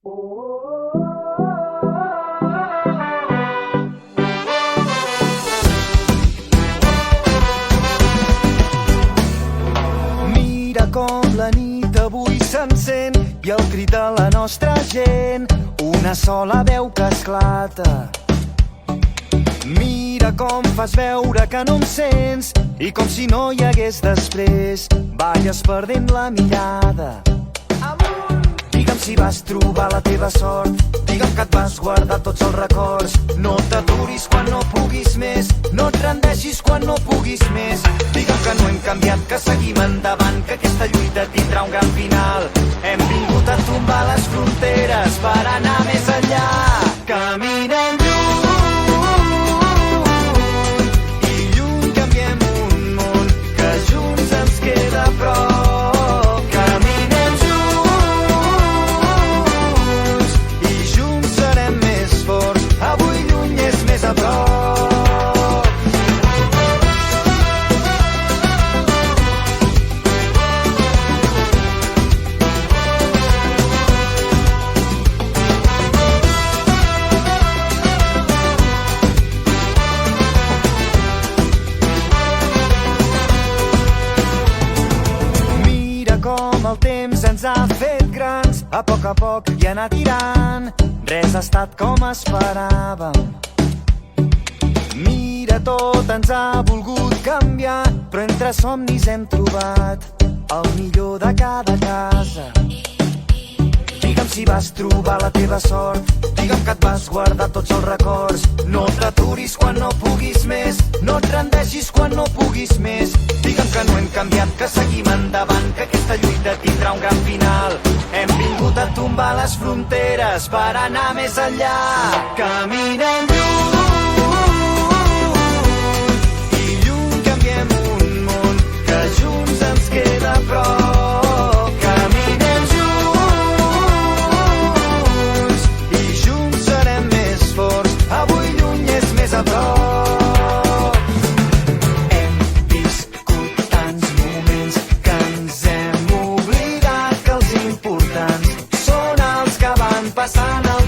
Mira com la nit avui s'encén i el crit de la nostra gent, una sola veu que esclata. Mira com fas veure que no em sents i com si no hi hagués després, balles perdent la mirada. Digue'm si vas trobar la teva sort, digue'm que et vas guardar tots els records. No t'aturis quan no puguis més, no et rendeixis quan no puguis més. Digue'm que no hem canviat, que seguim endavant, que aquesta lluita tindrà un gran final. Hem vingut a tombar les fronteres per anar més enllà. Caminem lluny i lluny canviem un món que junts ens queda a prop. A prop. Mira com el temps ens ha fet grans, a poc i anar tirant, res ha estat com esperàvem. Mira, tot ens ha volgut canviar, però entre somnis hem trobat el millor de cada casa. Digue'm si vas trobar la teva sort, digue'm que et vas guardar tots els records. No t'aturis quan no puguis més, no et rendeixis quan no puguis més. Digue'm que no hem canviat, que seguim endavant, que aquesta lluita tindrà un gran final. Hem vingut a tombar les fronteres per anar més enllà. Caminem lluny junts ens queda a prop. Caminem junts i junts serem més forts. Avui lluny és més a prop. Hem viscut tants moments que ens hem oblidat que els importants són els que van passant el